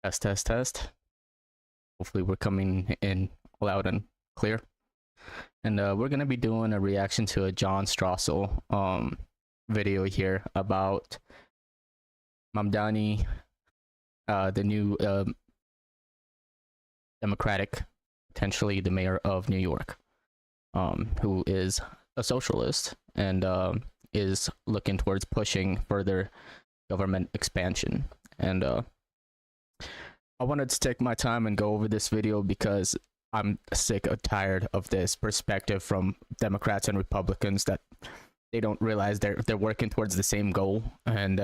Test, test, test. Hopefully we're coming in loud and clear. And we're going to be doing a reaction to a John Strassel video here about Mamdani, the new Democratic, potentially the mayor of New York, who is a socialist and is looking towards pushing further government expansion. And I wanted to take my time and go over this video because I'm sick or tired of this perspective from Democrats and Republicans that they don't realize they're working towards the same goal. And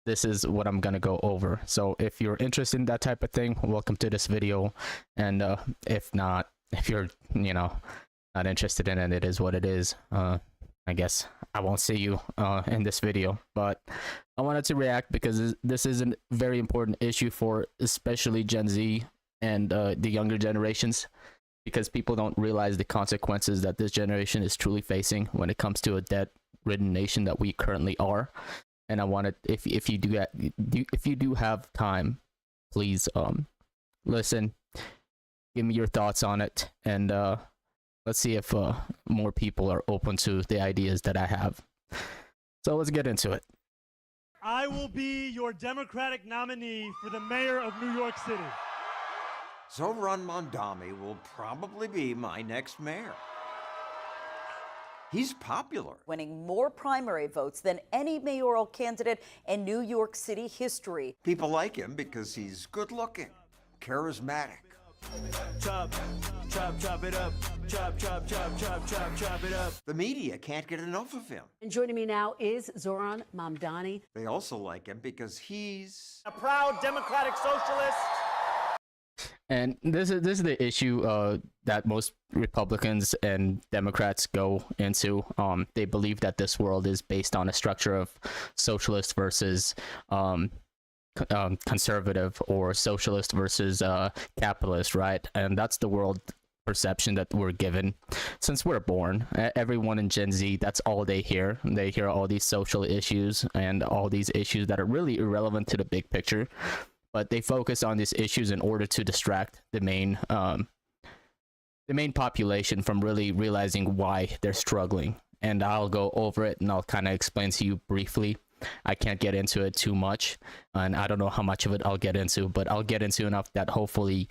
this is what I'm gonna go over. So if you're interested in that type of thing, welcome to this video. And if not, if you're not interested in it, it is what it is. I guess I won't see you in this video, but I wanted to react because this is a very important issue for especially Gen Z and the younger generations, because people don't realize the consequences that this generation is truly facing when it comes to a debt-ridden nation that we currently are. And I wanted, if you do have time, please listen, give me your thoughts on it, and let's see if more people are open to the ideas that I have. So let's get into it. I will be your Democratic nominee for the mayor of New York City. Zohran Mamdani will probably be my next mayor. He's popular. Winning more primary votes than any mayoral candidate in New York City history. People like him because he's good-looking, charismatic. Chop, chop, chop it up. Chop, chop, chop, chop, chop, chop it up. The media can't get enough of him. And joining me now is Zohran Mamdani. They also like him because he's A proud democratic socialist. And this is the issue that most Republicans and Democrats go into. They believe that this world is based on a structure of socialist versus conservative, or socialist versus capitalist, right? And that's the world perception that we're given since we're born. Everyone in Gen Z, that's all they hear. They hear all these social issues and all these issues that are really irrelevant to the big picture, but they focus on these issues in order to distract the main population from really realizing why they're struggling. And I'll go over it and I'll kind of explain to you briefly. I can't get into it too much, and I don't know how much of it I'll get into, but I'll get into enough that hopefully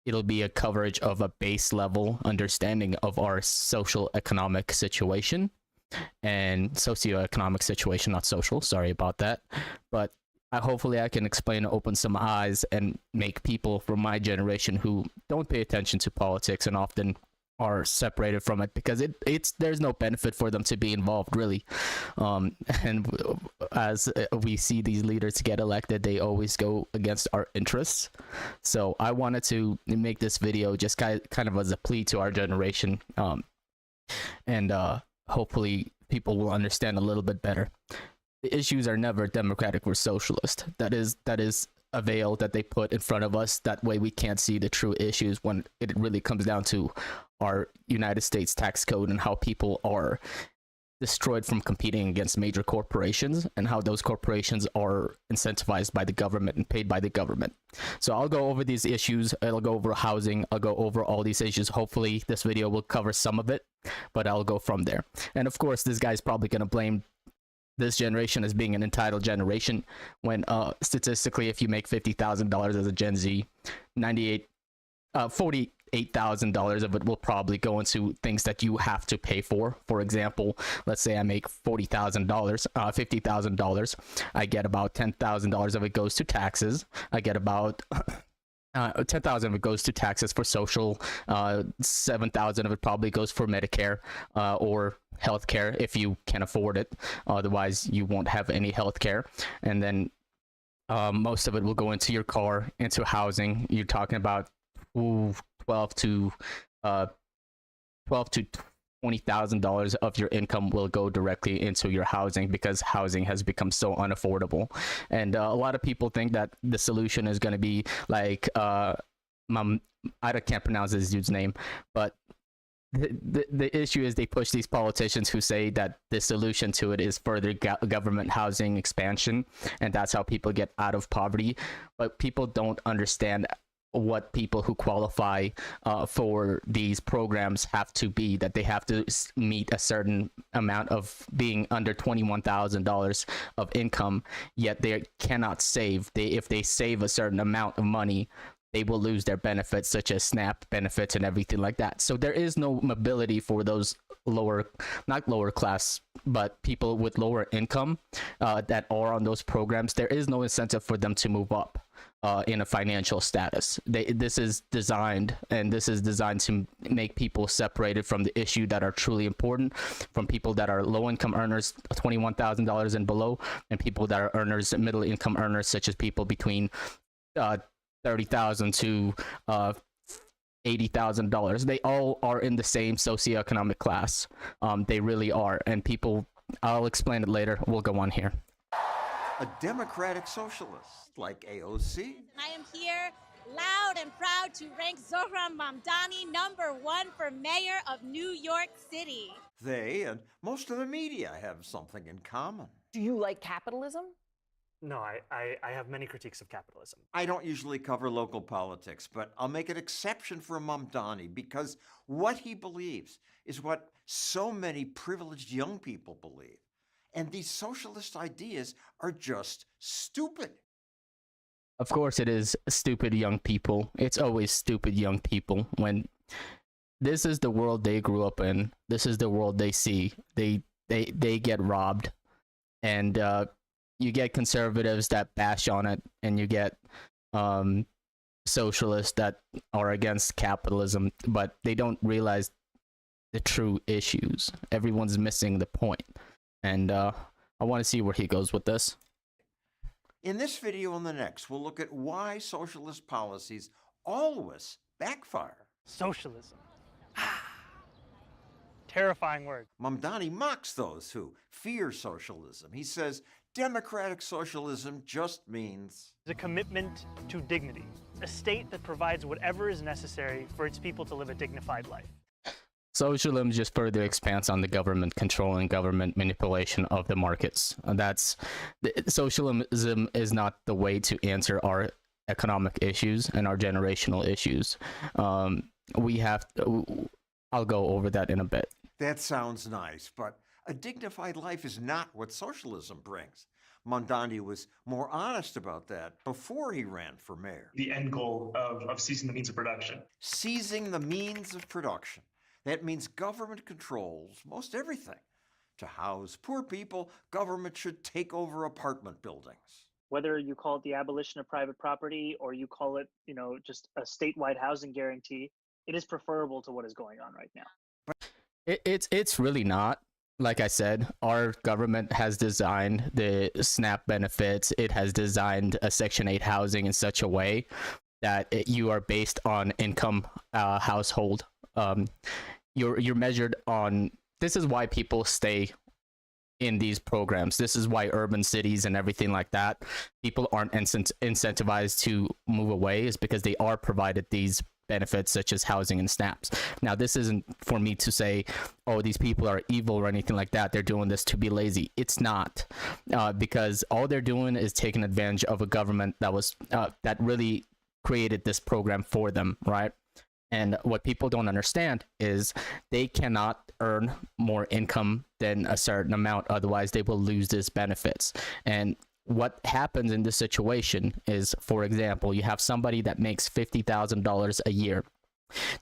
it'll be a coverage of a base level understanding of our social economic situation and socioeconomic situation, not social, sorry about that. But hopefully I can explain, open some eyes, and make people from my generation who don't pay attention to politics and often are separated from it because there's no benefit for them to be involved, really. And as we see these leaders get elected, they always go against our interests. So I wanted to make this video just kind of as a plea to our generation, and hopefully people will understand a little bit better. The issues are never democratic or socialist. That is a veil that they put in front of us. That way we can't see the true issues when it really comes down to our United States tax code and how people are destroyed from competing against major corporations, and how those corporations are incentivized by the government and paid by the government. So I'll go over these issues. I'll go over housing. I'll go over all these issues. Hopefully this video will cover some of it, but I'll go from there. And of course, this guy's probably going to blame this generation as being an entitled generation, when statistically, if you make $50,000 as a Gen Z, $48,000 of it will probably go into things that you have to pay for. For example, let's say I make $50,000, I get about $10,000 of it goes to taxes. I get about 10,000 of it goes to taxes for social. 7,000 of it probably goes for Medicare or healthcare if you can afford it. Otherwise, you won't have any healthcare. And then most of it will go into your car, into housing. You're talking about $12,000 to $20,000 of your income will go directly into your housing, because housing has become so unaffordable. And a lot of people think that the solution is going to be like I can't pronounce this dude's name, but the issue is they push these politicians who say that the solution to it is further government housing expansion, and that's how people get out of poverty. But people don't understand what people who qualify for these programs have to be, that they have to meet a certain amount of being under $21,000 of income, yet they cannot save. If they save a certain amount of money, they will lose their benefits, such as SNAP benefits and everything like that. So there is no mobility for those not lower class, but people with lower income that are on those programs. There is no incentive for them to move up in a financial status. This is designed to make people separated from the issue that are truly important, from people that are low income earners, $21,000 and below, and people that are earners, middle income earners, such as people between $30,000 to $80,000. They all are in the same socioeconomic class. They really are. And people, I'll explain it later. We'll go on here. A democratic socialist like AOC. I am here loud and proud to rank Zohran Mamdani #1 for mayor of New York City. They and most of the media have something in common. Do you like capitalism? No, I have many critiques of capitalism. I don't usually cover local politics, but I'll make an exception for Mamdani because what he believes is what so many privileged young people believe. And these socialist ideas are just stupid. Of course it is stupid young people. It's always stupid young people when this is the world they grew up in. This is the world they see. They get robbed. And you get conservatives that bash on it, and you get socialists that are against capitalism, but they don't realize the true issues. Everyone's missing the point. And I want to see where he goes with this. In this video and the next, we'll look at why socialist policies always backfire. Socialism. Terrifying word. Mamdani mocks those who fear socialism. He says democratic socialism just means The commitment to dignity, a state that provides whatever is necessary for its people to live a dignified life. Socialism just further expands on the government control and government manipulation of the markets. Socialism is not the way to answer our economic issues and our generational issues. I'll go over that in a bit. that sounds nice, but a dignified life is not what socialism brings. Mamdani was more honest about that before he ran for mayor. The end goal of seizing the means of production. Seizing the means of production. That means government controls most everything. To house poor people, government should take over apartment buildings. Whether you call it the abolition of private property or you call it, just a statewide housing guarantee, it is preferable to what is going on right now. It's really not. Like I said, our government has designed the SNAP benefits. It has designed a Section 8 housing in such a way that you are based on income household. You're measured on. This is why people stay in these programs. This is why urban cities and everything like that, people aren't incentivized to move away, is because they are provided these benefits such as housing and snaps. Now, this isn't for me to say, oh, these people are evil or anything like that. They're doing this to be lazy. It's not, because all they're doing is taking advantage of a government that really created this program for them, right? And what people don't understand is they cannot earn more income than a certain amount. Otherwise, they will lose these benefits. And what happens in this situation is, for example, you have somebody that makes $50,000 a year.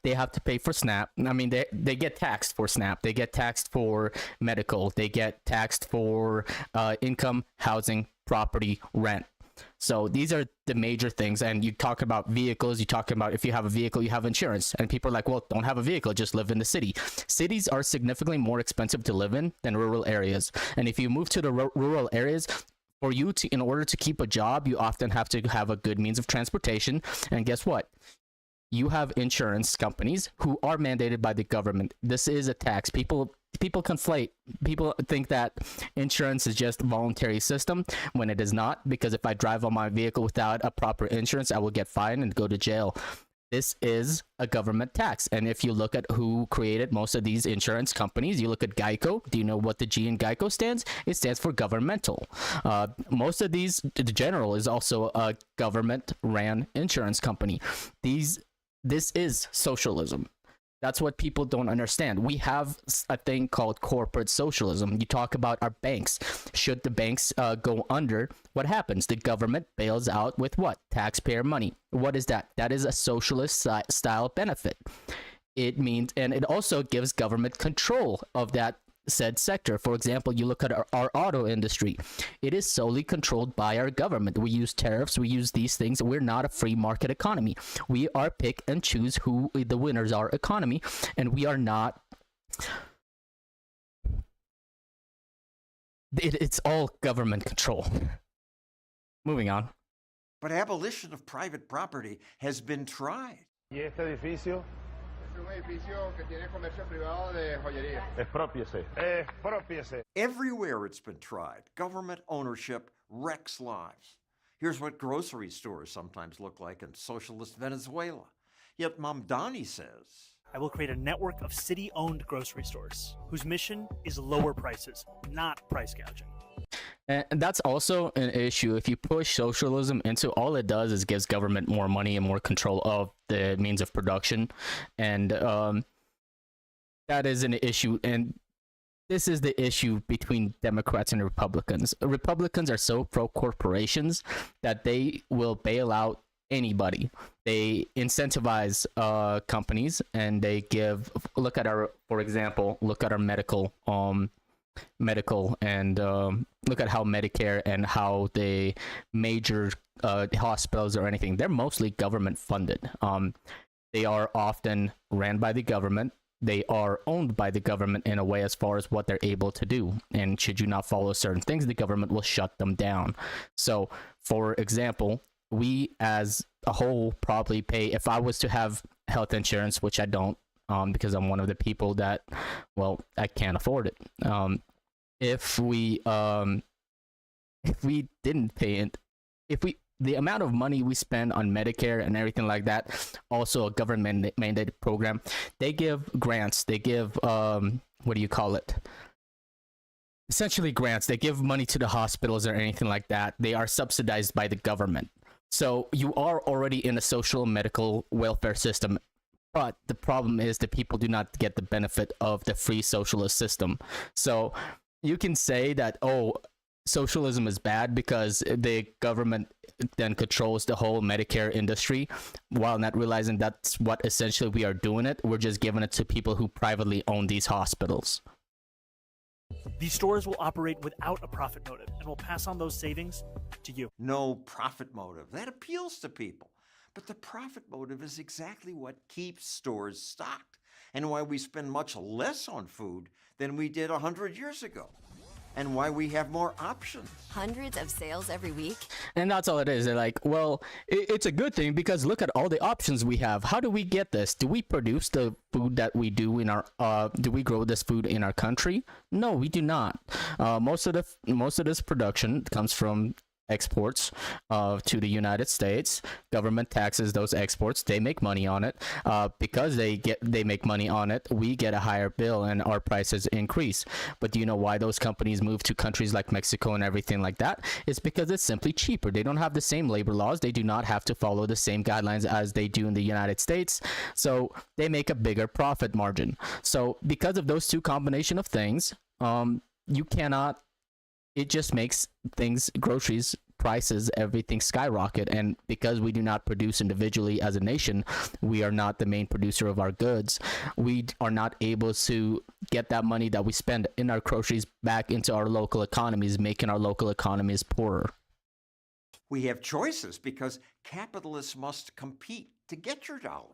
They have to pay for SNAP. I mean, they get taxed for SNAP. They get taxed for medical. They get taxed for income, housing, property, rent. So these are the major things. And you talk about vehicles, you talk about if you have a vehicle, you have insurance. And people are like, well, don't have a vehicle, just live in the city. Cities are significantly more expensive to live in than rural areas. And if you move to the rural areas, in order to keep a job, you often have to have a good means of transportation. And guess what? You have insurance companies who are mandated by the government. This is a tax. People conflate. People think that insurance is just a voluntary system when it is not, because if I drive on my vehicle without a proper insurance, I will get fined and go to jail. This is a government tax. And if you look at who created most of these insurance companies, you look at Geico. Do you know what the G in Geico stands? It stands for governmental. Most of these, the General is also a government-ran insurance company. This is socialism. That's what people don't understand. We have a thing called corporate socialism. You talk about our banks. Should the banks go under, what happens? The government bails out with what? Taxpayer money. What is that? That is a socialist style benefit. It means, and it also gives government control of that said sector. For example, you look at our auto industry. It is solely controlled by our government. We use tariffs, we use these things. We're not a free market economy. We are pick and choose who the winners are economy, and we are not. It's all government control. Moving on. But abolition of private property has been tried. ¿Y este edificio? Es un edificio que tiene comercio privado de joyería. Expropiese. Expropiese. Everywhere it's been tried, government ownership wrecks lives. Here's what grocery stores sometimes look like in socialist Venezuela. Yet Mamdani says, I will create a network of city-owned grocery stores whose mission is lower prices, not price gouging. And that's also an issue. If you push socialism into, all it does is gives government more money and more control of the means of production. And that is an issue. And this is the issue between Democrats and Republicans. Republicans are so pro-corporations that they will bail out anybody. They incentivize companies, and they give, look at our, for example, look at our medical and look at how Medicare and how the major hospitals or anything, they're mostly government funded. They are often ran by the government. They are owned by the government in a way as far as what they're able to do. And should you not follow certain things, the government will shut them down. So, for example, we as a whole probably pay, if I was to have health insurance, which I don't, because I'm one of the people that, well, I can't afford it. If we didn't pay it, the amount of money we spend on Medicare and everything like that, also a government mandated program, they give grants, they give what do you call it? Essentially grants. They give money to the hospitals or anything like that. They are subsidized by the government. So you are already in a social medical welfare system. But the problem is that people do not get the benefit of the free socialist system. So you can say that, oh, socialism is bad because the government then controls the whole Medicare industry, while not realizing that's what essentially we are doing it. We're just giving it to people who privately own these hospitals. These stores will operate without a profit motive and will pass on those savings to you. No profit motive. That appeals to people. But the profit motive is exactly what keeps stores stocked, and why we spend much less on food than we did 100 years ago, and why we have more options. Hundreds of sales every week. And that's all it is. They're like, well, it's a good thing because look at all the options we have. How do we get this? Do we produce the food that we do in our, do we grow this food in our country? No, we do not. Most of this production comes from exports to the United States. Government taxes those exports. They make money on it. Because they make money on it, we get a higher bill and our prices increase. But do you know why those companies move to countries like Mexico and everything like that? It's because it's simply cheaper. They don't have the same labor laws. They do not have to follow the same guidelines as they do in the United States. So they make a bigger profit margin. So because of those two combination of things, you cannot, it just makes things, groceries, prices, everything skyrocket. And because we do not produce individually as a nation, we are not the main producer of our goods. We are not able to get that money that we spend in our groceries back into our local economies, making our local economies poorer. We have choices because capitalists must compete to get your dollars.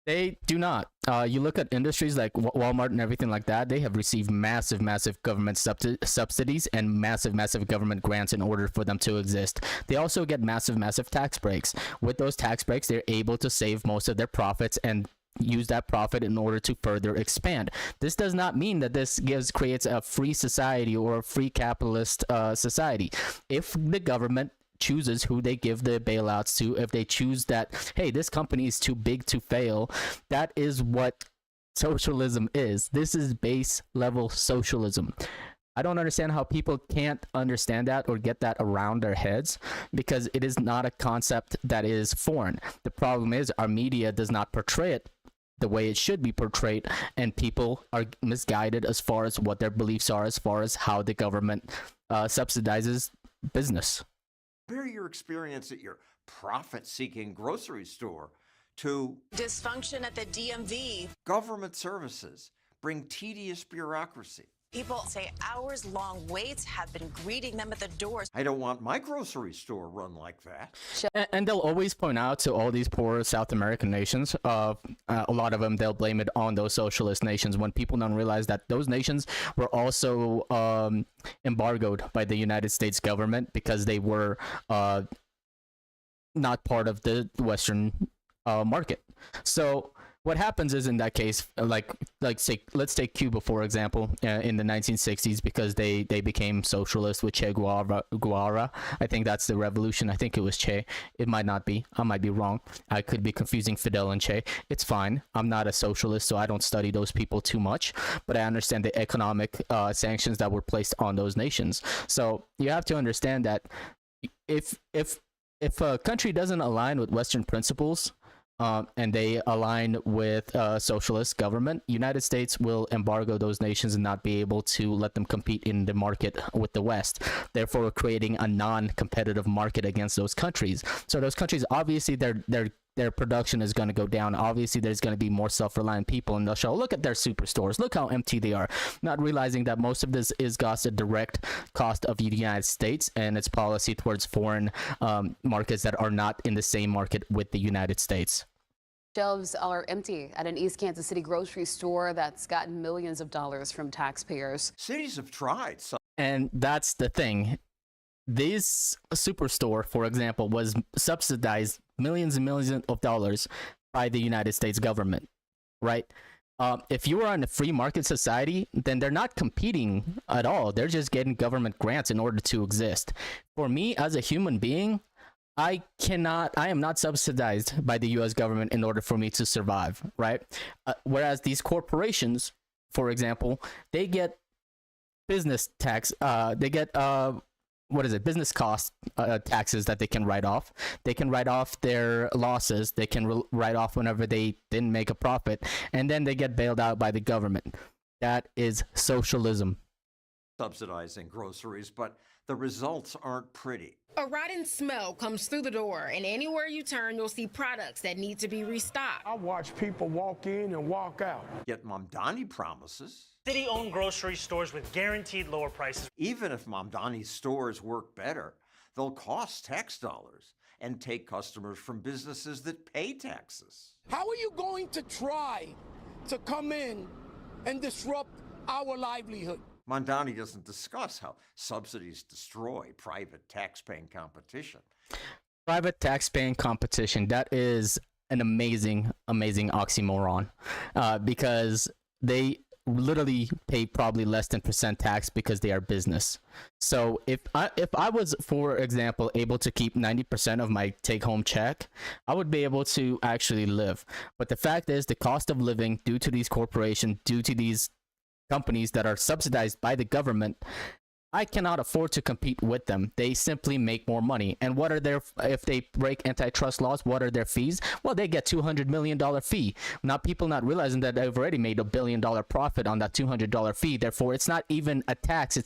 They do not. You look at industries like Walmart and everything like that, they have received massive government subsidies and massive government grants in order for them to exist. They also get massive tax breaks. With those tax breaks, they're able to save most of their profits and use that profit in order to further expand. This does not mean that this creates a free society or a free capitalist society. If the government chooses who they give the bailouts to, if they choose that, hey, this company is too big to fail, that is what socialism is. This is base level socialism. I don't understand how people can't understand that or get that around their heads, because it is not a concept that is foreign. The problem is our media does not portray it the way it should be portrayed, and people are misguided as far as what their beliefs are, as far as how the government subsidizes business. Compare your experience at your profit-seeking grocery store to dysfunction at the DMV. Government services bring tedious bureaucracy. People say hours-long waits have been greeting them at the doors. I don't want my grocery store run like that. And they'll always point out to all these poor South American nations, a lot of them, they'll blame it on those socialist nations, when people don't realize that those nations were also embargoed by the United States government because they were not part of the Western market. So what happens is, in that case, like say, let's take Cuba for example, in the 1960s, because they became socialist with Che Guevara. I think that's the revolution. I think it was Che. It might not be. I might be wrong. I could be confusing Fidel and Che. It's fine. I'm not a socialist, so I don't study those people too much. But I understand the economic sanctions that were placed on those nations. So you have to understand that if a country doesn't align with Western principles, and they align with socialist government, United States will embargo those nations and not be able to let them compete in the market with the West, therefore creating a non-competitive market against those countries. So those countries, obviously their production is going to go down. Obviously there's going to be more self-reliant people, and they'll show, look at their superstores, look how empty they are, not realizing that most of this is a direct cost of the United States and its policy towards foreign markets that are not in the same market with the United States. Shelves are empty at an East Kansas City grocery store that's gotten millions of dollars from taxpayers. Cities have tried. And that's the thing. This superstore, for example, was subsidized millions and millions of dollars by the United States government, right? If you are in a free market society, then they're not competing at all. They're just getting government grants in order to exist. For me, as a human being, I am not subsidized by the US government in order for me to survive, right? Whereas these corporations, for example, they get business tax, they get, business cost taxes that they can write off. They can write off their losses. They can write off whenever they didn't make a profit, and then they get bailed out by the government. That is socialism. Subsidizing groceries, but the results aren't pretty. A rotten smell comes through the door, and anywhere you turn, you'll see products that need to be restocked. I watch people walk in and walk out. Yet Mamdani promises city-owned grocery stores with guaranteed lower prices. Even if Mamdani's stores work better, they'll cost tax dollars and take customers from businesses that pay taxes. How are you going to try to come in and disrupt our livelihood? Mamdani doesn't discuss how subsidies destroy private tax-paying competition. Private tax-paying competition, that is an amazing oxymoron, because they literally pay probably less than % tax because they are business. So if I was, for example, able to keep 90% of my take-home check, I would be able to actually live. But the fact is, the cost of living, due to these corporations, due to these companies that are subsidized by the government, I cannot afford to compete with them. They simply make more money. And what are their, if they break antitrust laws, what are their fees? Well, they get $200 million fee. People not realizing that they've already made $1 billion profit on that $200 fee. Therefore, it's not even a tax.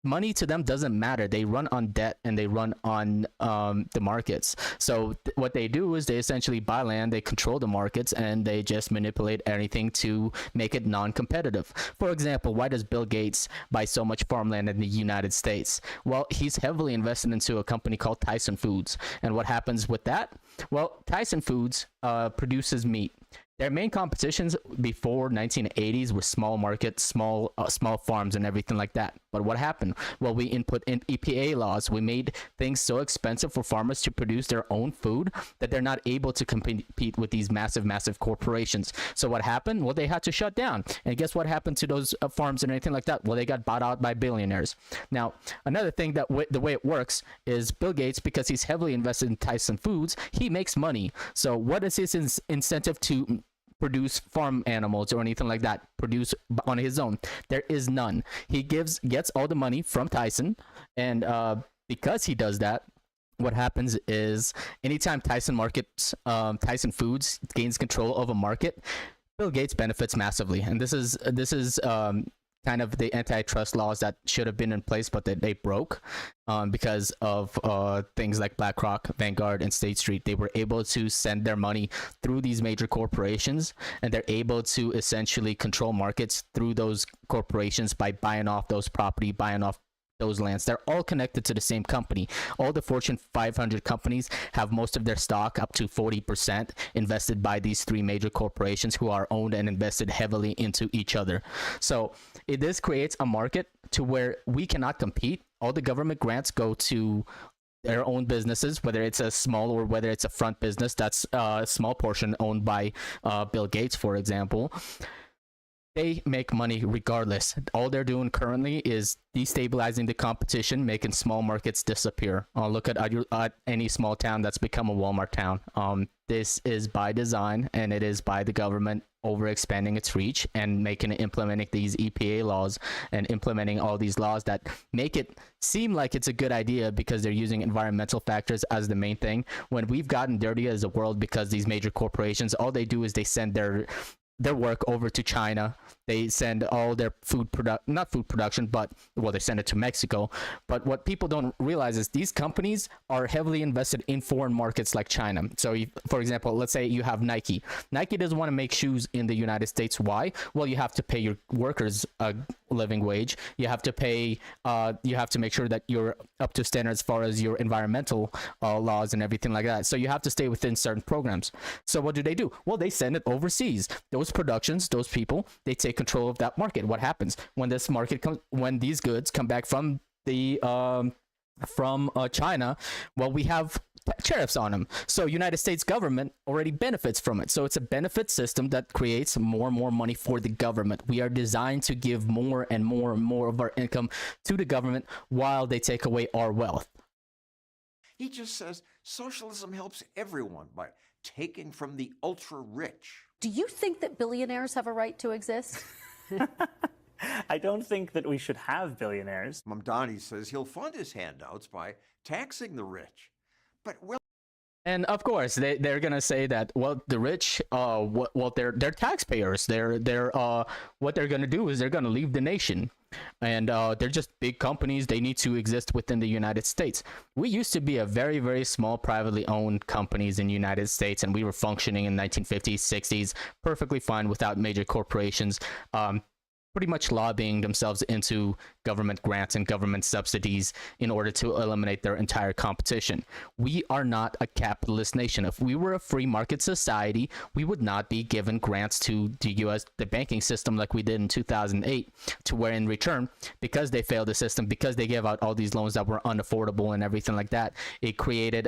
Money to them doesn't matter. They run on debt and they run on the markets. So what they do is they essentially buy land, they control the markets, and they just manipulate anything to make it non-competitive. For example, why does Bill Gates buy so much farmland in the United States? Well, he's heavily invested into a company called Tyson Foods. And what happens with that? Well, Tyson Foods produces meat. Their main competitions before 1980s were small markets, small farms and everything like that. But what happened? Well, we input in EPA laws. We made things so expensive for farmers to produce their own food that they're not able to compete with these massive corporations. So what happened? Well, they had to shut down. And guess what happened to those farms and anything like that? Well, they got bought out by billionaires. Now, another thing that the way it works is Bill Gates, because he's heavily invested in Tyson Foods, he makes money. So what is his incentive to produce farm animals or anything like that, produce on his own? There is none. He gets all the money from Tyson, and because he does that, what happens is anytime Tyson Foods gains control of a market, Bill Gates benefits massively. And this is kind of the antitrust laws that should have been in place, but that they broke because of things like BlackRock, Vanguard, and State Street. They were able to send their money through these major corporations, and they're able to essentially control markets through those corporations by buying off those property, buying off those lands. They're all connected to the same company. All the Fortune 500 companies have most of their stock, up to 40%, invested by these three major corporations who are owned and invested heavily into each other. So this creates a market to where we cannot compete. All the government grants go to their own businesses, whether it's a small or whether it's a front business. That's a small portion owned by Bill Gates, for example. They make money regardless. All they're doing currently is destabilizing the competition, making small markets disappear. Look at any small town that's become a Walmart town. This is by design, and it is by the government overexpanding its reach and implementing these EPA laws and implementing all these laws that make it seem like it's a good idea because they're using environmental factors as the main thing, when we've gotten dirty as a world because these major corporations, all they do is they send their work over to China. They send all their not food production, but they send it to Mexico. But what people don't realize is these companies are heavily invested in foreign markets like China. So for example, let's say you have Nike. Nike doesn't want to make shoes in the United States. Why? Well, you have to pay your workers a living wage. You have to pay, you have to make sure that you're up to standard as far as your environmental laws and everything like that. So you have to stay within certain programs. So what do? Well, they send it overseas. Those productions, those people, they take control of that market. What happens when this market comes, when these goods come back from the China? Well, we have tariffs on them. So United States government already benefits from it. So it's a benefit system that creates more and more money for the government. We are designed to give more and more and more of our income to the government while they take away our wealth. He just says socialism helps everyone by taking from the ultra rich. Do you think that billionaires have a right to exist? I don't think that we should have billionaires. Mamdani says he'll fund his handouts by taxing the rich. But and of course they're gonna say that, well, the rich, they're taxpayers. They're what they're gonna do is they're gonna leave the nation, and they're just big companies. They need to exist within the United States. We used to be a very, very small privately owned companies in the United States, and we were functioning in 1950s, 60s perfectly fine without major corporations pretty much lobbying themselves into government grants and government subsidies in order to eliminate their entire competition. We are not a capitalist nation. If we were a free market society, we would not be given grants to the banking system like we did in 2008, to where in return, because they failed the system, because they gave out all these loans that were unaffordable and everything like that, it created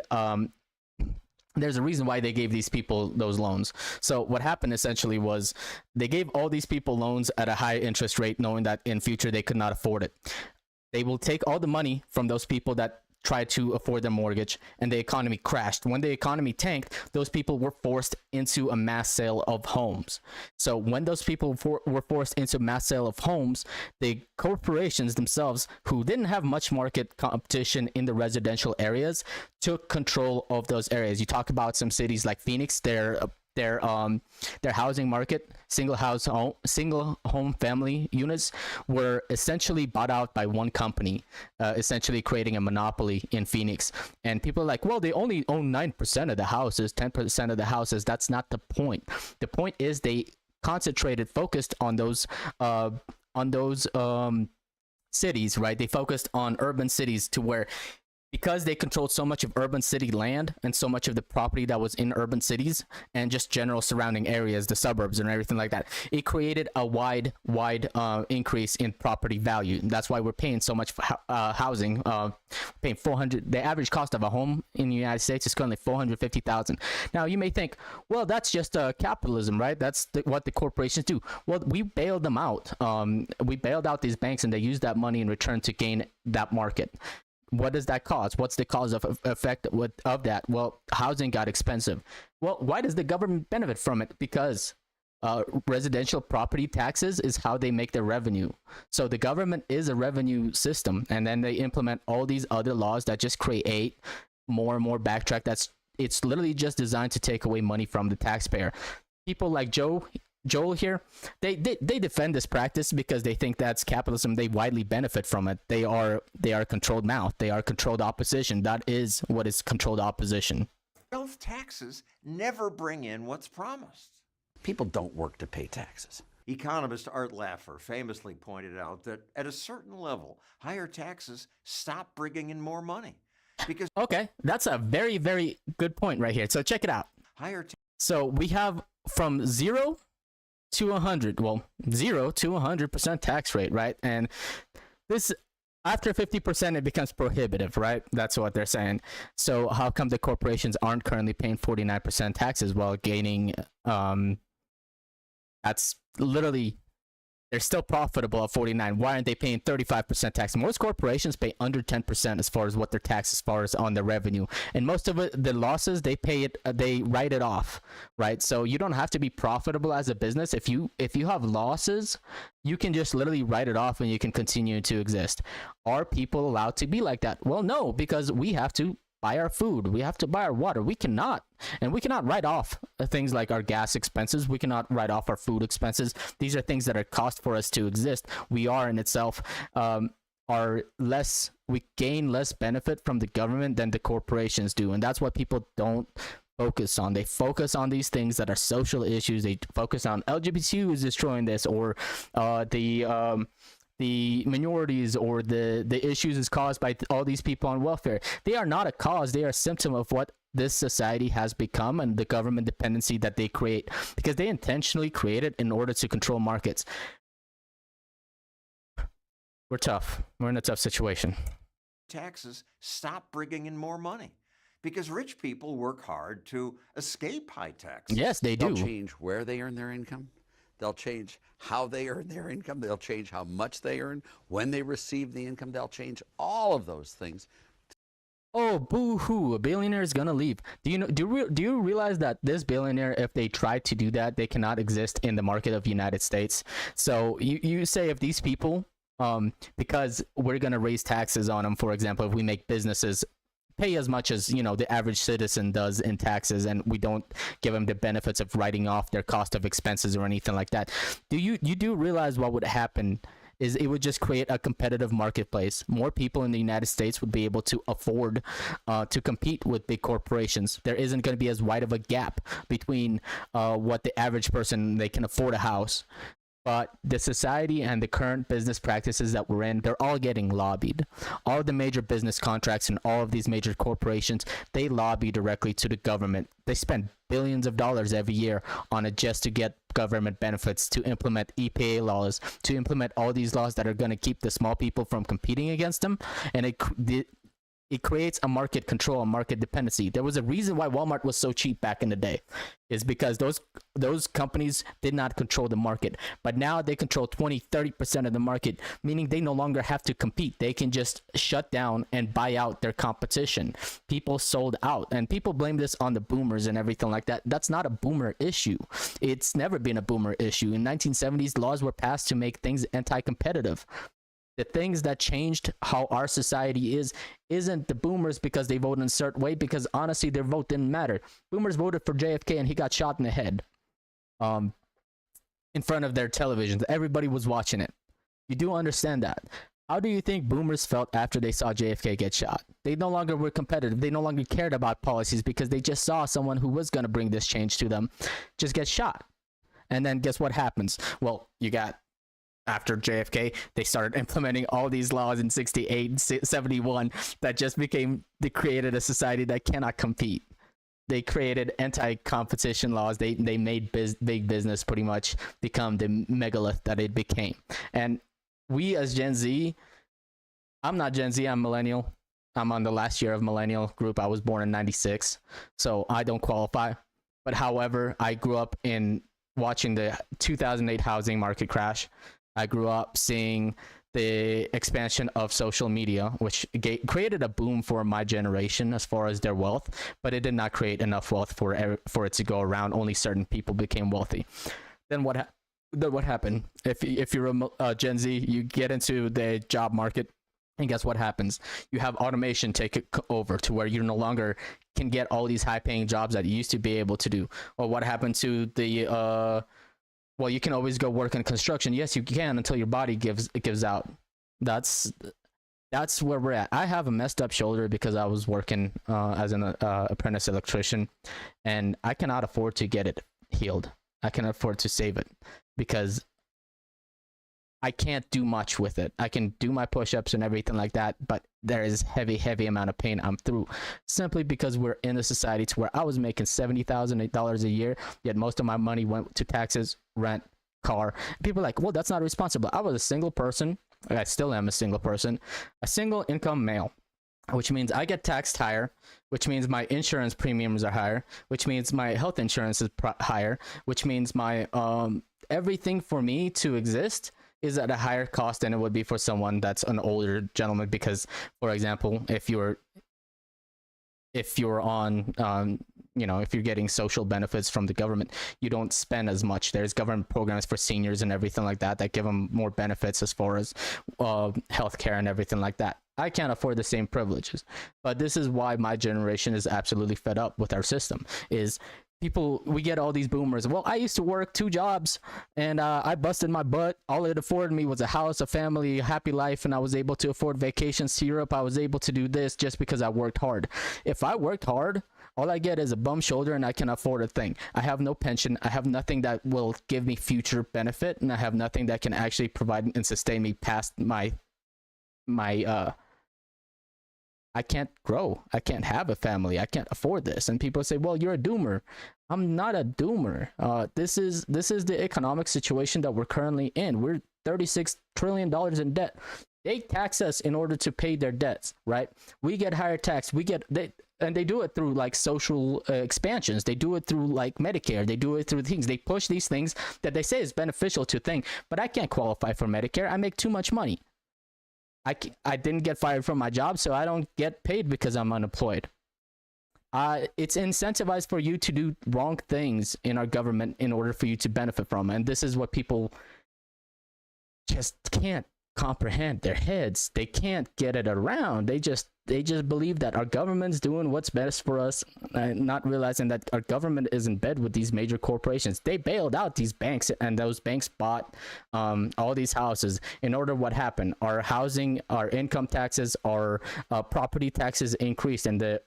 there's a reason why they gave these people those loans. So what happened essentially was they gave all these people loans at a high interest rate, knowing that in future they could not afford it. They will take all the money from those people that tried to afford their mortgage, and the economy crashed. When the economy tanked, those people were forced into a mass sale of homes. So when those people were forced into mass sale of homes, the corporations themselves, who didn't have much market competition in the residential areas, took control of those areas. You talk about some cities like Phoenix, their housing market, single home family units were essentially bought out by one company, essentially creating a monopoly in Phoenix. And people are like, well, they only own 9% of the houses, 10% of the houses. That's not the point. The point is they focused on those cities, right? They focused on urban cities to where because they controlled so much of urban city land and so much of the property that was in urban cities and just general surrounding areas, the suburbs and everything like that, it created a wide increase in property value. That's why we're paying so much for housing. Paying 400. The average cost of a home in the United States is currently $450,000. Now you may think, well, that's just capitalism, right? That's what the corporations do. Well, we bailed them out. We bailed out these banks, and they used that money in return to gain that market. What does that cause? What's the cause of effect of that? Well, housing got expensive. Well, why does the government benefit from it? Because residential property taxes is how they make their revenue. So the government is a revenue system, and then they implement all these other laws that just create more and more backtrack. It's literally just designed to take away money from the taxpayer. People like Joel here, they defend this practice because they think that's capitalism. They widely benefit from it. They are controlled mouth. They are controlled opposition. That is what is controlled opposition. Wealth taxes never bring in what's promised. People don't work to pay taxes. Economist Art Laffer famously pointed out that at a certain level, higher taxes stop bringing in more money. Because okay, that's a very, very good point right here. So check it out. So we have from 0 to 100, well, 0 to 100% tax rate, right? And this, after 50%, it becomes prohibitive, right? That's what they're saying. So how come the corporations aren't currently paying 49% taxes while gaining, that's literally, they're still profitable at 49. Why aren't they paying 35% tax? Most corporations pay under 10% as far as what their tax, as far as on their revenue. And most of it, the losses, they pay it, they write it off, right? So you don't have to be profitable as a business. If you have losses, you can just literally write it off and you can continue to exist. Are people allowed to be like that? Well, no, because we have to buy our food, we have to buy our water. We cannot write off things like our gas expenses. We cannot write off our food expenses. These are things that are cost for us to exist. We are in itself we gain less benefit from the government than the corporations do, and that's what people don't focus on. They focus on these things that are social issues. They focus on LGBTQ is destroying this, or the minorities, or the issues is caused by all these people on welfare. They are not a cause. They are a symptom of what this society has become and the government dependency that they create, because they intentionally create it in order to control markets. We're tough. We're in a tough situation. Taxes stop bringing in more money because rich people work hard to escape high taxes. Yes, they do. They'll change where they earn their income. They'll change how they earn their income. They'll change how much they earn, when they receive the income. They'll change all of those things. Oh, boo-hoo, a billionaire is gonna leave. Do you realize that this billionaire, if they try to do that, they cannot exist in the market of United States? So you say if these people, because we're gonna raise taxes on them, for example, if we make businesses pay as much as, you know, the average citizen does in taxes, and we don't give them the benefits of writing off their cost of expenses or anything like that, you do realize what would happen is it would just create a competitive marketplace. More people in the United States would be able to afford to compete with big corporations. There isn't going to be as wide of a gap between what the average person, they can afford a house. But the society and the current business practices that we're in, they're all getting lobbied. All the major business contracts and all of these major corporations, they lobby directly to the government. They spend billions of dollars every year on it just to get government benefits, to implement EPA laws, to implement all these laws that are going to keep the small people from competing against them. And it creates a market control, a market dependency. There was a reason why Walmart was so cheap back in the day, is because those companies did not control the market. But now they control 20-30% of the market, meaning they no longer have to compete. They can just shut down and buy out their competition. People sold out, and people blame this on the boomers and everything like that. That's not a boomer issue. It's never been a boomer issue. In 1970s, laws were passed to make things anti-competitive. The things that changed how our society isn't the boomers because they voted in a certain way, because honestly their vote didn't matter. Boomers voted for JFK and he got shot in the head in front of their televisions. Everybody was watching it. You do understand that. How do you think boomers felt after they saw JFK get shot? They no longer were competitive. They no longer cared about policies because they just saw someone who was going to bring this change to them just get shot. And then guess what happens? Well, you got after JFK, they started implementing all these laws in 68 and 71 that just they created a society that cannot compete. They created anti-competition laws. They made big business pretty much become the megalith that it became. And we as Gen Z, I'm not Gen Z, I'm millennial. I'm on the last year of millennial group. I was born in 96, so I don't qualify. But however, I grew up in watching the 2008 housing market crash. I grew up seeing the expansion of social media, which created a boom for my generation as far as their wealth, but it did not create enough wealth for it to go around. Only certain people became wealthy. Then what happened? If you're a Gen Z, you get into the job market, and guess what happens? You have automation take it over to where you no longer can get all these high-paying jobs that you used to be able to do. Or what happened to the well, you can always go work in construction. Yes, you can until your body gives out. That's where we're at. I have a messed up shoulder because I was working as an apprentice electrician, and I cannot afford to get it healed. I cannot afford to save it because I can't do much with it. I can do my push-ups and everything like that, but there is heavy amount of pain I'm through, simply because we're in a society to where I was making $70,000 a year, yet most of my money went to taxes, rent, car. People are like, well, that's not responsible. I was a single person. I still am a single person, a single income male, which means I get taxed higher, which means my insurance premiums are higher, which means my health insurance is higher, which means my everything for me to exist is at a higher cost than it would be for someone that's an older gentleman. Because, for example, if you're on if you're getting social benefits from the government, you don't spend as much. There's government programs for seniors and everything like that give them more benefits as far as healthcare and everything like that. I can't afford the same privileges, but this is why my generation is absolutely fed up with our system. We get all these boomers. Well, I used to work 2 jobs and I busted my butt. All it afforded me was a house, a family, a happy life, and I was able to afford vacations to Europe. I was able to do this just because I worked hard. If I worked hard, all I get is a bum shoulder and I can afford a thing. I have no pension. I have nothing that will give me future benefit, and I have nothing that can actually provide and sustain me past my I can't grow. I can't have a family. I can't afford this. And people say, well, you're a doomer. I'm not a doomer. This is the economic situation that we're currently in. We're $36 trillion in debt. They tax us in order to pay their debts, right? We get higher tax. And they do it through like social expansions. They do it through like Medicare. They do it through things. They push these things that they say is beneficial to things, but I can't qualify for Medicare. I make too much money. I didn't get fired from my job, so I don't get paid because I'm unemployed. It's incentivized for you to do wrong things in our government in order for you to benefit from. And this is what people just can't comprehend. Their heads, they can't get it around. They just believe that our government's doing what's best for us, not realizing that our government is in bed with these major corporations. They bailed out these banks, and those banks bought all these houses. In order, what happened? Our housing, our income taxes, our property taxes increased, and the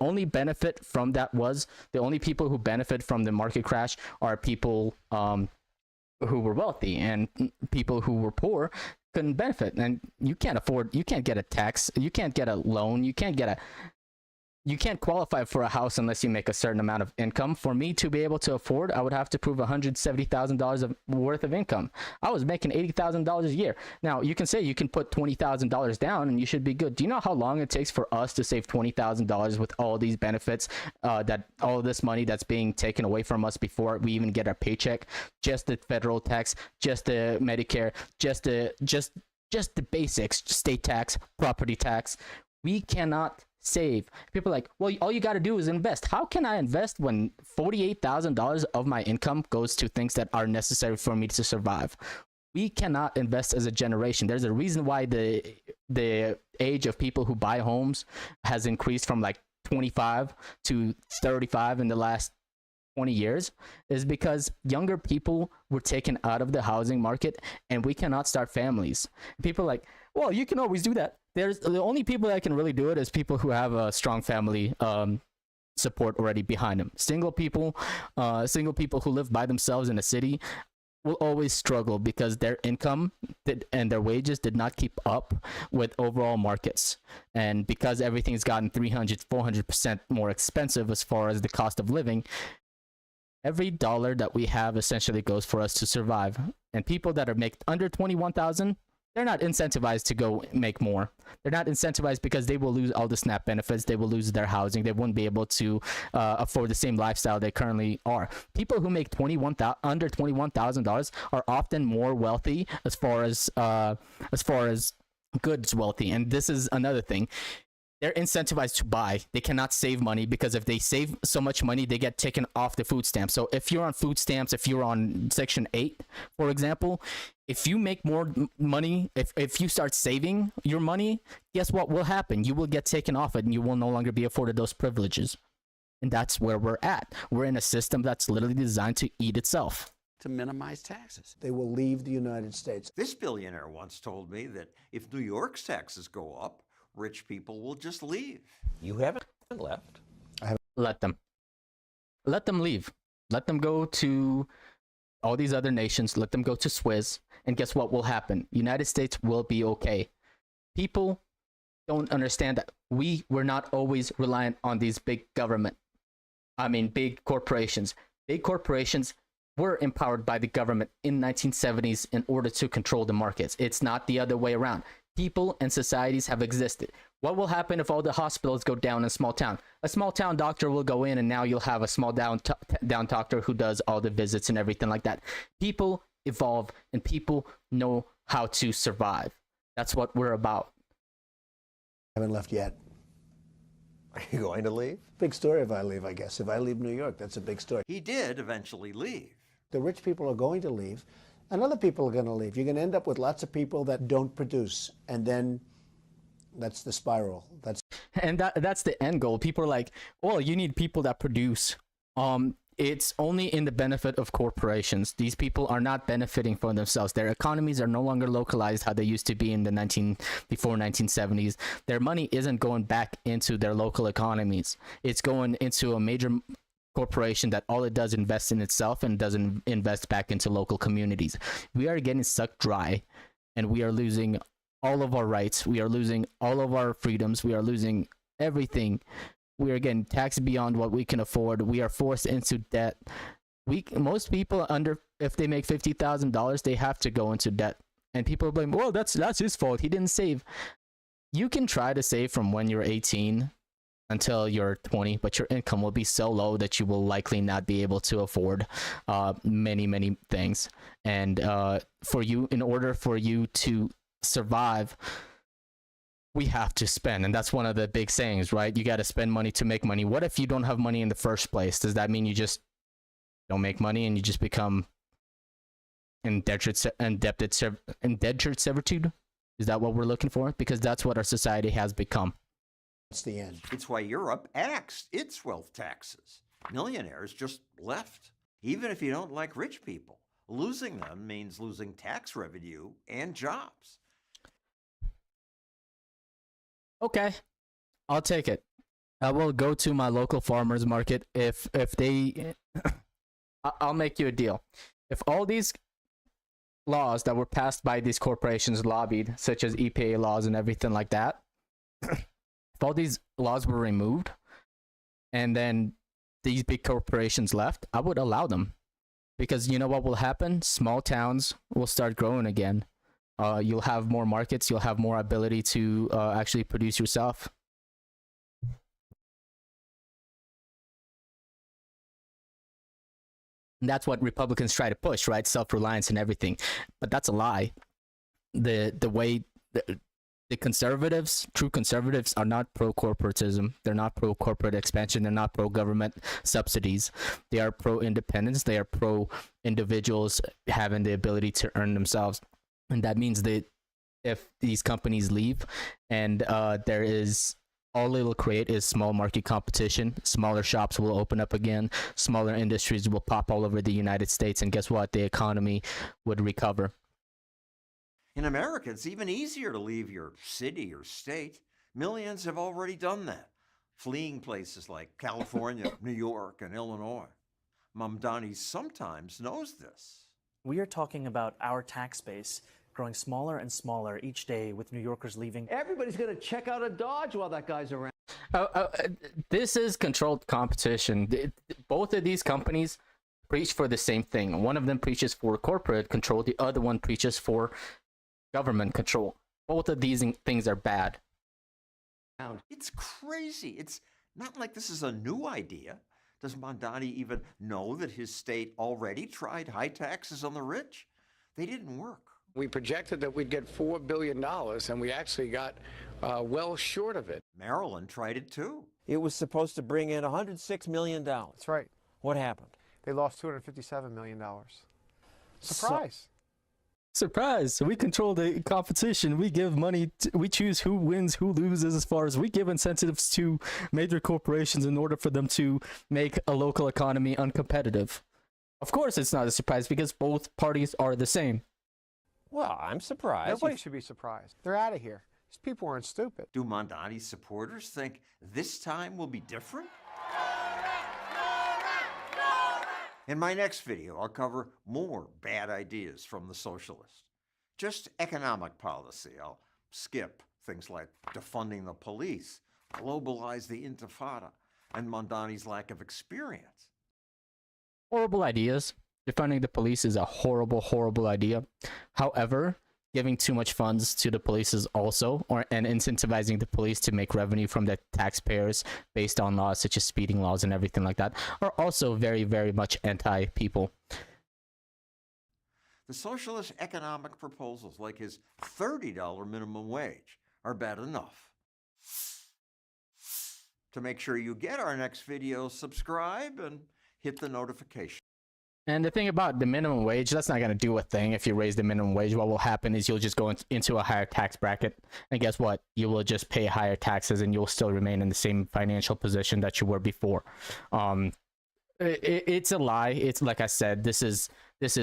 only benefit from that was the only people who benefit from the market crash are people who were wealthy, and people who were poor couldn't benefit. And you can't get a tax, you can't get a loan, you can't qualify for a house unless you make a certain amount of income. For me to be able to afford, I would have to prove $170,000 worth of income. I was making $80,000 a year. Now you can say you can put $20,000 down and you should be good. Do you know how long it takes for us to save $20,000 with all these benefits, that all this money that's being taken away from us before we even get our paycheck? Just the federal tax, just the Medicare, just the basics, state tax, property tax. We cannot save. People are like, well, all you got to do is invest. How can I invest when $48,000 of my income goes to things that are necessary for me to survive? We cannot invest as a generation. There's a reason why the age of people who buy homes has increased from like 25 to 35 in the last 20 years, is because younger people were taken out of the housing market and we cannot start families. People are like, well, you can always do that. There's the only people that can really do it is people who have a strong family support already behind them. Single people who live by themselves in a city. will always struggle because their income and their wages did not keep up with overall markets. And because everything's gotten 300, 400% more expensive as far as the cost of living, every dollar that we have essentially goes for us to survive. And people that are make under 21,000, they're not incentivized to go make more. They're not incentivized because they will lose all the SNAP benefits. They will lose their housing. They wouldn't be able to afford the same lifestyle they currently are. People who make under $21,000 are often more wealthy as far as goods wealthy. And this is another thing. They're incentivized to buy. They cannot save money because if they save so much money, they get taken off the food stamps. So if you're on food stamps, if you're on Section 8, for example, if you make more money, if you start saving your money, guess what will happen? You will get taken off it and you will no longer be afforded those privileges. And that's where we're at. We're in a system that's literally designed to eat itself. To minimize taxes. They will leave the United States. This billionaire once told me that if New York's taxes go up, rich people will just leave. You haven't left. Let them leave. Let them go to all these other nations. Let them go to Swiss. And guess what will happen? United States will be okay. People don't understand that we're not always reliant on these big big corporations. Big corporations were empowered by the government in 1970s in order to control the markets. It's not the other way around. People and societies have existed. What will happen if all the hospitals go down in a small town? A small town doctor will go in and now you'll have a small down doctor who does all the visits and everything like that. People evolve and people know how to survive. That's what we're about. I haven't left yet. Are you going to leave? Big story if I leave, I guess. If I leave New York, that's a big story. He did eventually leave. The rich people are going to leave, and other people are going to leave. You're going to end up with lots of people that don't produce, and then that's the spiral. That's the end goal. People are like, well, you need people that produce. It's only in the benefit of corporations. These people are not benefiting for themselves. Their economies are no longer localized how they used to be in the before 1970s. Their money isn't going back into their local economies. It's going into a major corporation that all it does invest in itself and doesn't invest back into local communities. We are getting sucked dry and we are losing all of our rights. We are losing all of our freedoms. We are losing everything. We are getting taxed beyond what we can afford. We are forced into debt. Most people if they make $50,000, they have to go into debt. And people blame, well, that's his fault. He didn't save. You can try to save from when you're 18 until you're 20, but your income will be so low that you will likely not be able to afford many things. And in order for you to survive, we have to spend. And that's one of the big sayings, right? You got to spend money to make money. What if you don't have money in the first place? Does that mean you just don't make money and you just become indentured servitude? Is that what we're looking for? Because that's what our society has become. That's the end. It's why Europe axed its wealth taxes. Millionaires just left. Even if you don't like rich people, losing them means losing tax revenue and jobs. Okay, I'll take it. I will go to my local farmers market if they I'll make you a deal. If all these laws that were passed by these corporations lobbied, such as EPA laws and everything like that, if all these laws were removed and then these big corporations left, I would allow them. Because you know what will happen? Small towns will start growing again. You'll have more markets. You'll have more ability to actually produce yourself. And that's what Republicans try to push, right? Self-reliance and everything. But that's a lie. The way the conservatives, true conservatives, are not pro-corporatism. They're not pro-corporate expansion. They're not pro-government subsidies. They are pro-independence. They are pro-individuals having the ability to earn themselves. And that means that if these companies leave and there is, all it will create is small market competition. Smaller shops will open up again. Smaller industries will pop all over the United States. And guess what? The economy would recover. In America, it's even easier to leave your city or state. Millions have already done that, fleeing places like California, New York, and Illinois. Mamdani sometimes knows this. We are talking about our tax base growing smaller and smaller each day, with New Yorkers leaving. Everybody's going to check out a Dodge while that guy's around. This is controlled competition. Both of these companies preach for the same thing. One of them preaches for corporate control. The other one preaches for government control. Both of these things are bad. It's crazy. It's not like this is a new idea. Does Mamdani even know that his state already tried high taxes on the rich? They didn't work. We projected that we'd get $4 billion, and we actually got well short of it. Maryland tried it too. It was supposed to bring in $106 million. That's right. What happened? They lost $257 million. Surprise. Surprise! We control the competition. We give money. We choose who wins, who loses. As far as we give incentives to major corporations in order for them to make a local economy uncompetitive. Of course, it's not a surprise because both parties are the same. Well, I'm surprised. Nobody should be surprised. They're out of here. These people weren't stupid. Do Mamdani's supporters think this time will be different? In my next video, I'll cover more bad ideas from the socialists. Just economic policy. I'll skip things like defunding the police, globalize the intifada, and Mamdani's lack of experience. Horrible ideas. Defunding the police is a horrible, horrible idea. However, giving too much funds to the police is also, and incentivizing the police to make revenue from the taxpayers based on laws such as speeding laws and everything like that, are also very, very much anti-people. The socialist economic proposals, like his $30 minimum wage, are bad enough. To make sure you get our next video, subscribe and hit the notification. And the thing about the minimum wage, that's not going to do a thing. If you raise the minimum wage, what will happen is you'll just go into a higher tax bracket. And guess what? You will just pay higher taxes and you'll still remain in the same financial position that you were before. It's a lie. It's like I said, this is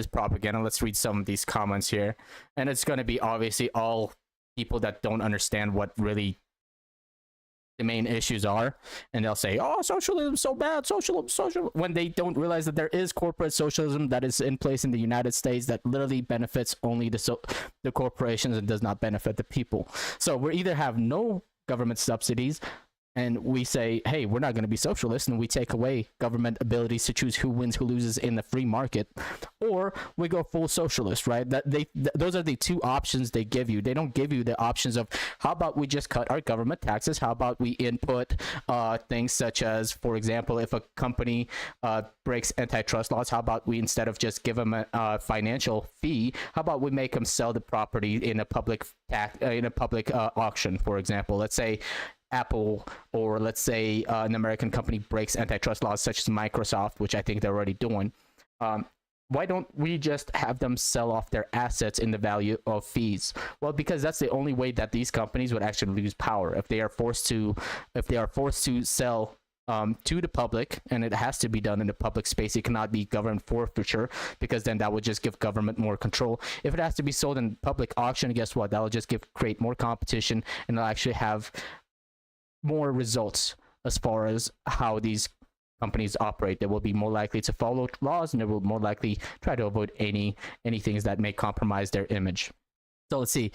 propaganda. Let's read some of these comments here. And it's going to be obviously all people that don't understand what really the main issues are, and they'll say, oh, socialism's so bad, socialism, when they don't realize that there is corporate socialism that is in place in the United States that literally benefits only the corporations and does not benefit the people. So we either have no government subsidies and we say, hey, we're not going to be socialist, and we take away government abilities to choose who wins, who loses in the free market, or we go full socialist, right? Those are the two options they give you. They don't give you the options of, how about we just cut our government taxes? How about we input things such as, for example, if a company breaks antitrust laws, how about we, instead of just give them a financial fee, how about we make them sell the property in a public auction, for example? Let's say Apple, or let's say an American company breaks antitrust laws such as Microsoft, which I think they're already doing. Why don't we just have them sell off their assets in the value of fees? Well, because that's the only way that these companies would actually lose power. If they are forced to sell to the public, and it has to be done in the public space. It cannot be government forfeiture, because then that would just give government more control. If it has to be sold in public auction, guess what? That will just create more competition, and it'll actually have more results as far as how these companies operate. They will be more likely to follow laws, and they will more likely try to avoid any things that may compromise their image. So let's see.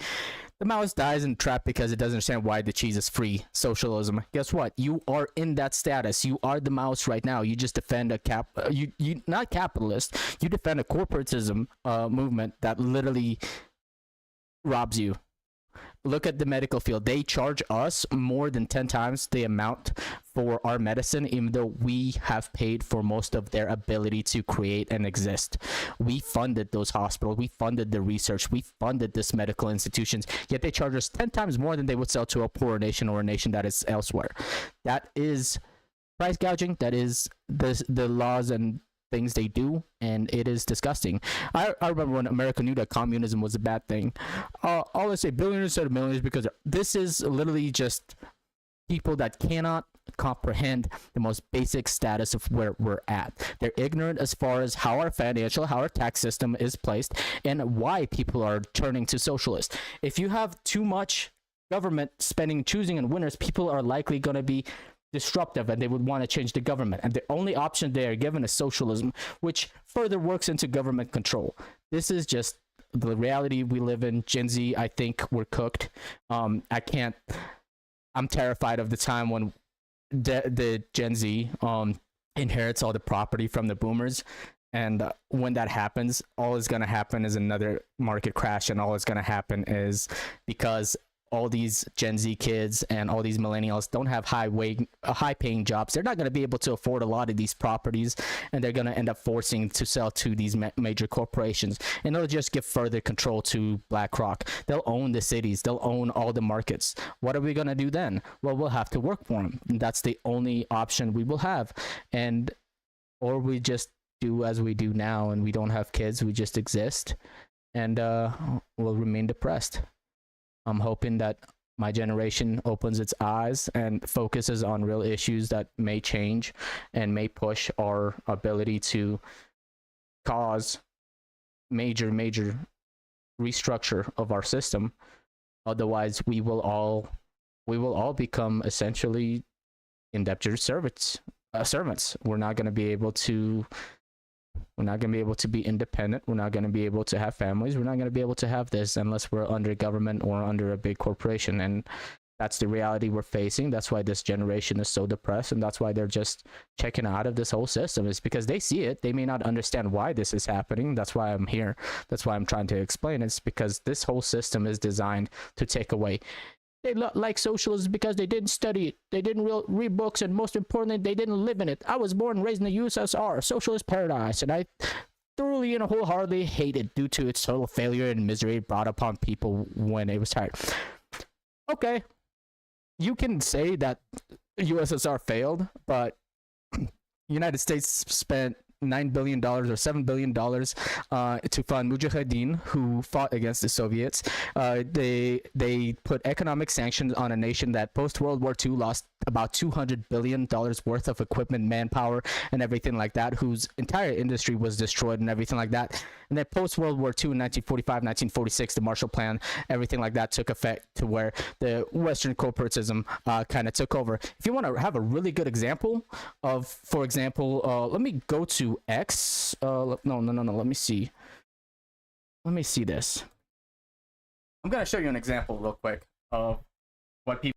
The mouse dies in the trap because it doesn't understand why the cheese is free. Socialism. Guess what? You are in that status. You are the mouse right now. You just defend you not capitalist. You defend a corporatism movement that literally robs you. Look at the medical field. They charge us more than 10 times the amount for our medicine, even though we have paid for most of their ability to create and exist. We funded those hospitals. We funded the research. We funded this medical institutions, yet they charge us 10 times more than they would sell to a poorer nation or a nation that is elsewhere. That is price gouging. That is the laws and things they do, and it is disgusting. I remember when America knew that communism was a bad thing. All I say, billionaires instead of millionaires, because this is literally just people that cannot comprehend the most basic status of where we're at. They're ignorant as far as how our tax system is placed, and why people are turning to socialist. If you have too much government spending, choosing, and winners, people are likely going to be disruptive and they would want to change the government, and the only option they are given is socialism, which further works into government control. This is just the reality we live in. Gen Z, I think we're cooked. I'm terrified of the time when the Gen Z inherits all the property from the boomers, and when that happens, all is going to happen is another market crash, and all is going to happen is because all these Gen Z kids and all these millennials don't have high paying jobs. They're not going to be able to afford a lot of these properties, and they're going to end up forcing to sell to these major corporations, and it'll just give further control to BlackRock. They'll own the cities. They'll own all the markets. What are we going to do then? Well, we'll have to work for them. That's the only option we will have. Or we just do as we do now, and we don't have kids. We just exist, and we'll remain depressed. I'm hoping that my generation opens its eyes and focuses on real issues that may change and may push our ability to cause major restructure of our system. Otherwise, we will all become essentially indentured servants. We're not going to be able to be independent. We're not going to be able to have families. We're not going to be able to have this unless we're under government or under a big corporation. And that's the reality we're facing. That's why this generation is so depressed, and that's why they're just checking out of this whole system. It's because they see it. They may not understand why this is happening. That's why I'm here. That's why I'm trying to explain. It's because this whole system is designed to take away. They like socialism because they didn't study it. They didn't read books, and most importantly, they didn't live in it. I was born and raised in the USSR, socialist paradise, and I thoroughly and wholeheartedly hate it due to its total failure and misery brought upon people when it was tired. Okay, you can say that USSR failed, but United States spent $9 billion or $7 billion to fund Mujahideen, who fought against the Soviets. They put economic sanctions on a nation that post World War II lost about $200 billion worth of equipment, manpower, and everything like that, whose entire industry was destroyed and everything like that. And then post World War II in 1945, 1946, the Marshall Plan, everything like that took effect to where the Western corporatism kind of took over. If you want to have a really good example of, for example, let me go to X. No. Let me see. Let me see this. I'm going to show you an example real quick of what people.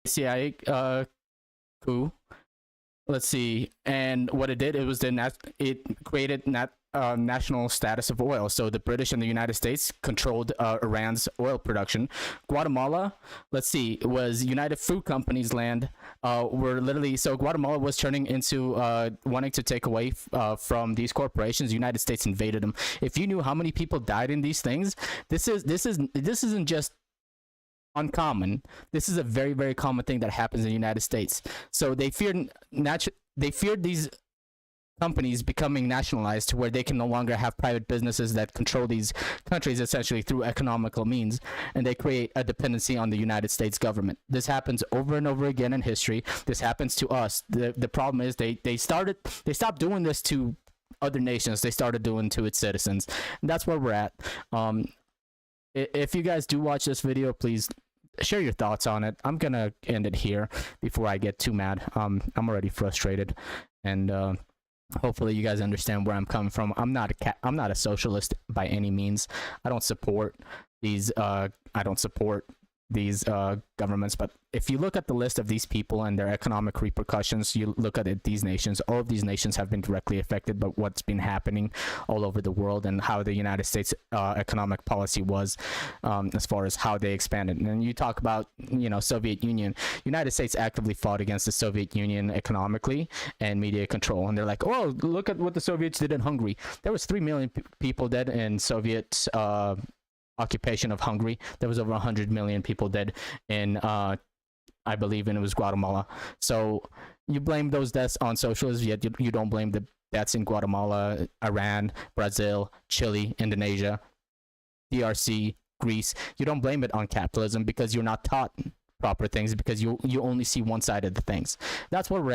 CIA coup. Let's see, and what it did, it was it created national status of oil. So the British and the United States controlled Iran's oil production. Guatemala, let's see, was United Fruit Company's land. So Guatemala was turning into wanting to take away from these corporations. The United States invaded them. If you knew how many people died in these things, this isn't just uncommon. This is a very, very common thing that happens in the United States. So they feared these companies becoming nationalized to where they can no longer have private businesses that control these countries essentially through economical means, and they create a dependency on the United States government. This happens over and over again in history. This happens to us. The problem is they stopped doing this to other nations. They started doing to its citizens. And that's where we're at. If you guys do watch this video, please share your thoughts on it. I'm gonna end it here before I get too mad. I'm already frustrated, and hopefully you guys understand where I'm coming from. I'm not a socialist by any means. I don't support these. I don't support these governments. But if you look at the list of these people and their economic repercussions, you look at it, these nations, all of these nations have been directly affected by what's been happening all over the world and how the United States economic policy was, as far as how they expanded. And you talk about, you know, Soviet Union. United States actively fought against the Soviet Union economically and media control. And they're like, oh, look at what the Soviets did in Hungary. There was 3 million people dead in Soviet occupation of Hungary. There was over 100 million people dead in I believe it was Guatemala. So you blame those deaths on socialism, yet you don't blame the deaths in Guatemala, Iran, Brazil, Chile, Indonesia, DRC, Greece. You don't blame it on capitalism because you're not taught proper things, because you only see one side of the things. That's what we're